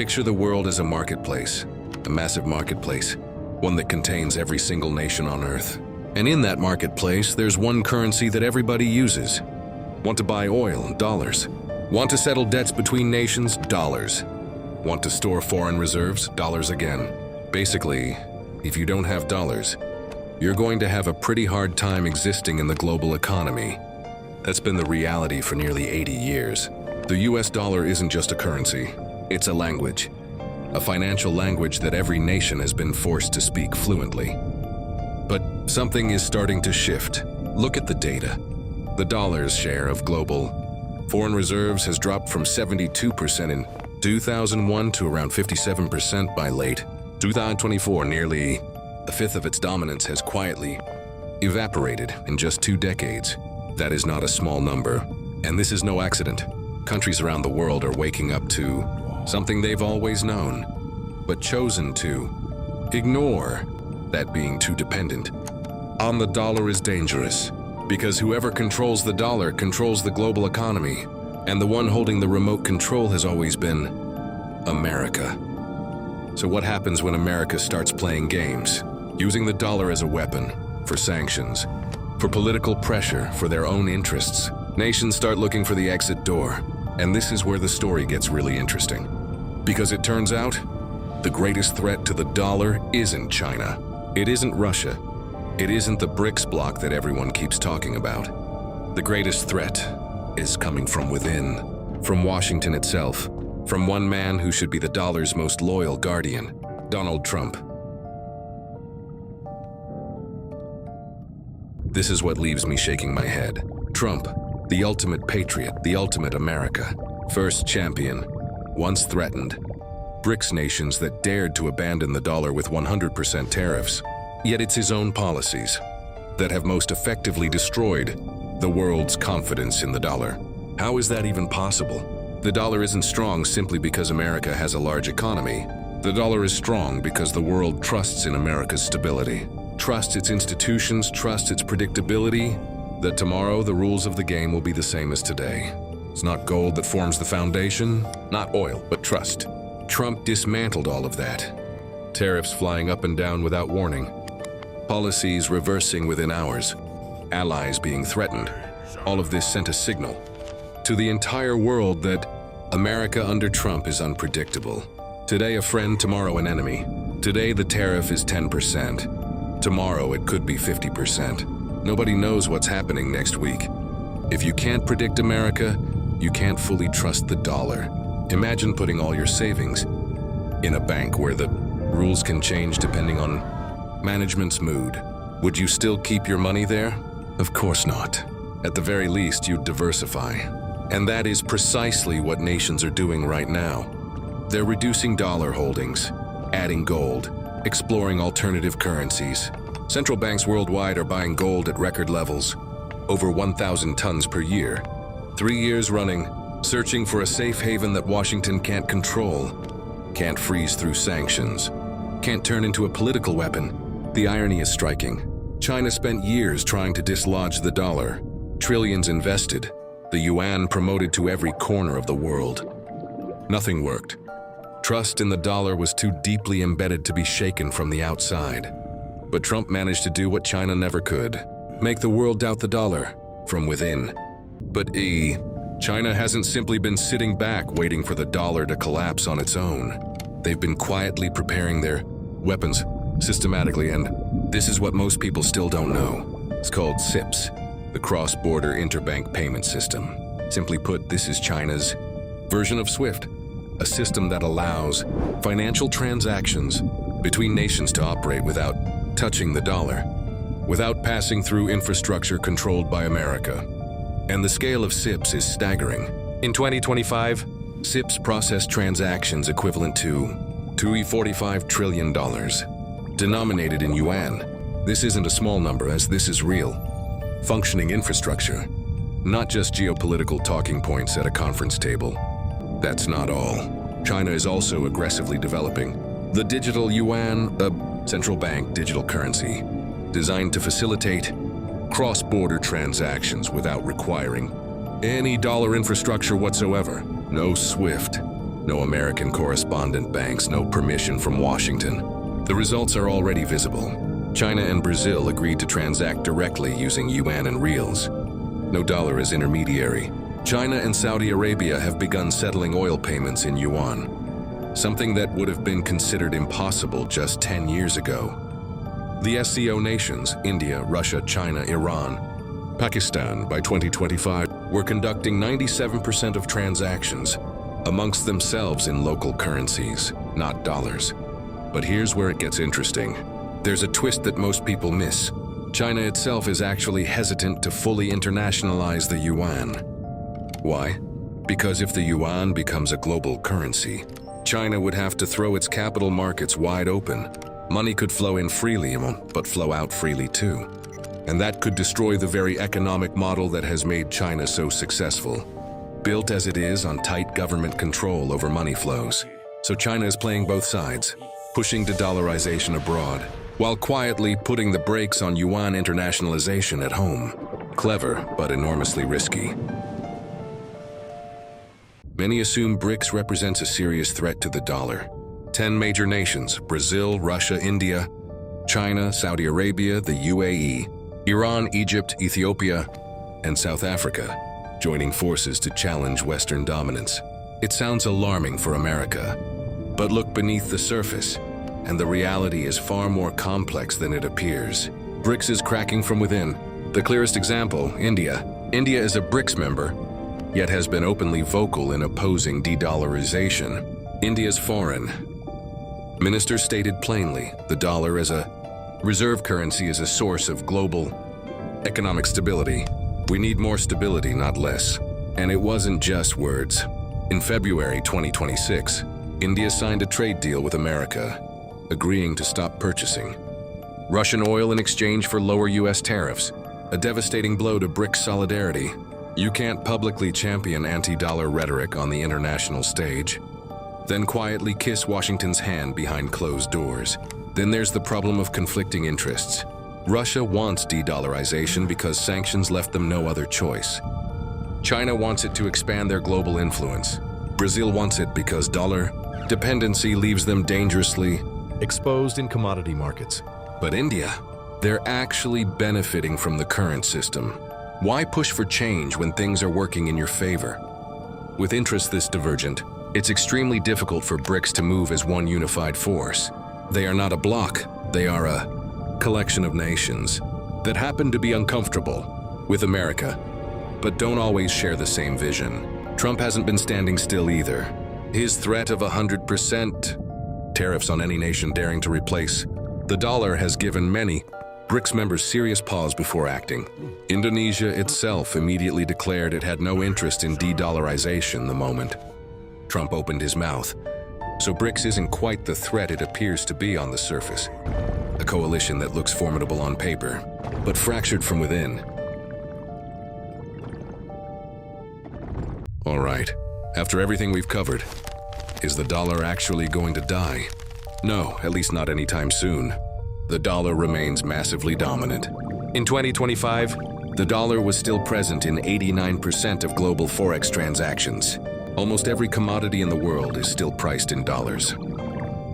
Picture the world as a marketplace, a massive marketplace, one that contains every single nation on Earth. And in that marketplace, there's one currency that everybody uses. Want to buy oil? Dollars. Want to settle debts between nations? Dollars. Want to store foreign reserves? Dollars again. Basically, if you don't have dollars, you're going to have a pretty hard time existing in the global economy. That's been the reality for nearly 80 years. The US dollar isn't just a currency, it's a language. A financial language that every nation has been forced to speak fluently. But something is starting to shift. Look at the data. The dollar's share of global foreign reserves has dropped from 72% in 2001 to around 57% by late 2024. Nearly a fifth of its dominance has quietly evaporated in just 2 decades. That is not a small number, and this is no accident. Countries around the world are waking up to something they've always known, but chosen to ignore. That being too dependent on the dollar is dangerous, because whoever controls the dollar controls the global economy, and the one holding the remote control has always been America. So what happens when America starts playing games, using the dollar as a weapon for sanctions, for political pressure, for their own interests? Nations start looking for the exit door, and this is where the story gets really interesting. Because it turns out, the greatest threat to the dollar isn't China. It isn't Russia. It isn't the BRICS bloc that everyone keeps talking about. The greatest threat is coming from within, from Washington itself, from one man who should be the dollar's most loyal guardian, Donald Trump. This is what leaves me shaking my head. Trump, the ultimate patriot, the ultimate America, first champion, once threatened. BRICS nations that dared to abandon the dollar with 100% tariffs. Yet it's his own policies that have most effectively destroyed the world's confidence in the dollar. How is that even possible? The dollar isn't strong simply because America has a large economy. The dollar is strong because the world trusts in America's stability, trusts its institutions, trusts its predictability, that tomorrow the rules of the game will be the same as today. It's not gold that forms the foundation, not oil, but trust. Trump dismantled all of that. Tariffs flying up and down without warning. Policies reversing within hours. Allies being threatened. All of this sent a signal to the entire world that America under Trump is unpredictable. Today a friend, tomorrow an enemy. Today the tariff is 10%. Tomorrow it could be 50%. Nobody knows what's happening next week. If you can't predict America, you can't fully trust the dollar. Imagine putting all your savings in a bank where the rules can change depending on management's mood. Would you still keep your money there? Of course not. At the very least, you'd diversify. And that is precisely what nations are doing right now. They're reducing dollar holdings, adding gold, exploring alternative currencies. Central banks worldwide are buying gold at record levels, over 1,000 tons per year. 3 years running, searching for a safe haven that Washington can't control, can't freeze through sanctions, can't turn into a political weapon. The irony is striking. China spent years trying to dislodge the dollar, trillions invested, the yuan promoted to every corner of the world. Nothing worked. Trust in the dollar was too deeply embedded to be shaken from the outside. But Trump managed to do what China never could, make the world doubt the dollar from within. But China hasn't simply been sitting back waiting for the dollar to collapse on its own. They've been quietly preparing their weapons systematically, and this is what most people still don't know. It's called CIPS, the Cross-Border Interbank Payment System. Simply put, this is China's version of SWIFT, a system that allows financial transactions between nations to operate without touching the dollar, without passing through infrastructure controlled by America. And the scale of CIPS is staggering. In 2025, CIPS processed transactions equivalent to $245 trillion, denominated in yuan. This isn't a small number, as this is real, functioning infrastructure, not just geopolitical talking points at a conference table. That's not all. China is also aggressively developing the digital yuan, a central bank digital currency, designed to facilitate cross-border transactions without requiring any dollar infrastructure whatsoever. No SWIFT, No American correspondent banks, no permission from Washington. The results are already visible. China and Brazil agreed to transact directly using Yuan and reals. No dollar as intermediary. China and Saudi Arabia have begun settling oil payments in Yuan, something that would have been considered impossible just 10 years ago. The SCO nations, India, Russia, China, Iran, Pakistan, by 2025, were conducting 97% of transactions amongst themselves in local currencies, not dollars. But here's where it gets interesting. There's a twist that most people miss. China itself is actually hesitant to fully internationalize the yuan. Why? Because if the yuan becomes a global currency, China would have to throw its capital markets wide open. Money could flow in freely, but flow out freely too. And that could destroy the very economic model that has made China so successful, built as it is on tight government control over money flows. So China is playing both sides, pushing de-dollarization abroad, while quietly putting the brakes on yuan internationalization at home. Clever, but enormously risky. Many assume BRICS represents a serious threat to the dollar. 10 major nations: Brazil, Russia, India, China, Saudi Arabia, the UAE, Iran, Egypt, Ethiopia, and South Africa, joining forces to challenge Western dominance. It sounds alarming for America, but look beneath the surface, and the reality is far more complex than it appears. BRICS is cracking from within. The clearest example, India. India is a BRICS member, yet has been openly vocal in opposing de-dollarization. India's foreign minister stated plainly, the dollar as a reserve currency is a source of global economic stability. We need more stability, not less. And it wasn't just words. In February 2026, India signed a trade deal with America, agreeing to stop purchasing Russian oil in exchange for lower US tariffs, a devastating blow to BRICS solidarity. You can't publicly champion anti-dollar rhetoric on the international stage, then quietly kiss Washington's hand behind closed doors. Then there's the problem of conflicting interests. Russia wants de-dollarization because sanctions left them no other choice. China wants it to expand their global influence. Brazil wants it because dollar dependency leaves them dangerously exposed in commodity markets. But India, they're actually benefiting from the current system. Why push for change when things are working in your favor? With interests this divergent, it's extremely difficult for BRICS to move as one unified force. They are not a bloc, they are a collection of nations that happen to be uncomfortable with America, but don't always share the same vision. Trump hasn't been standing still either. His threat of 100% tariffs on any nation daring to replace the dollar has given many BRICS members serious pause before acting. Indonesia itself immediately declared it had no interest in de-dollarization the moment Trump opened his mouth. So BRICS isn't quite the threat it appears to be on the surface. A coalition that looks formidable on paper, but fractured from within. All right, after everything we've covered, is the dollar actually going to die? No, at least not anytime soon. The dollar remains massively dominant. In 2025, the dollar was still present in 89% of global forex transactions. Almost every commodity in the world is still priced in dollars.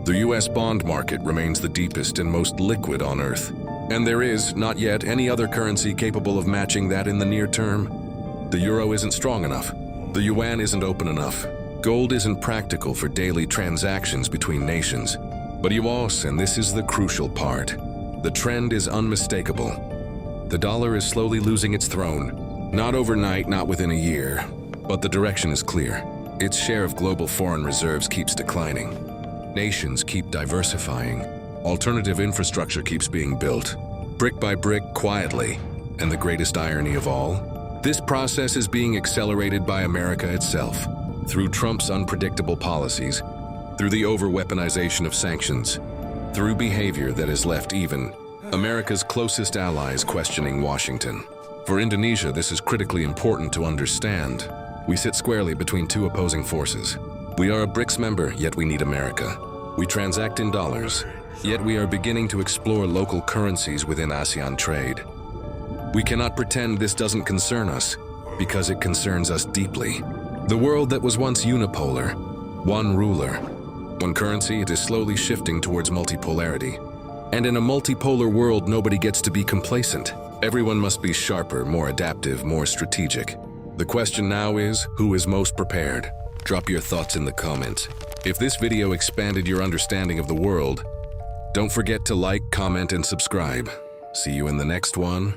The US bond market remains the deepest and most liquid on Earth. And there is, not yet, any other currency capable of matching that in the near term. The euro isn't strong enough. The yuan isn't open enough. Gold isn't practical for daily transactions between nations. But US, and this is the crucial part, the trend is unmistakable. The dollar is slowly losing its throne. Not overnight, not within a year, but the direction is clear. Its share of global foreign reserves keeps declining. Nations keep diversifying. Alternative infrastructure keeps being built, brick by brick, quietly. And the greatest irony of all, this process is being accelerated by America itself, through Trump's unpredictable policies, through the over-weaponization of sanctions, through behavior that has left even America's closest allies questioning Washington. For Indonesia, this is critically important to understand. We sit squarely between two opposing forces. We are a BRICS member, yet we need America. We transact in dollars, yet we are beginning to explore local currencies within ASEAN trade. We cannot pretend this doesn't concern us, because it concerns us deeply. The world that was once unipolar One ruler. One currency, it is slowly shifting towards multipolarity. And in a multipolar world, nobody gets to be complacent. Everyone must be sharper, more adaptive, more strategic. The question now is, who is most prepared? Drop your thoughts in the comments. If this video expanded your understanding of the world, don't forget to like, comment, and subscribe. See you in the next one.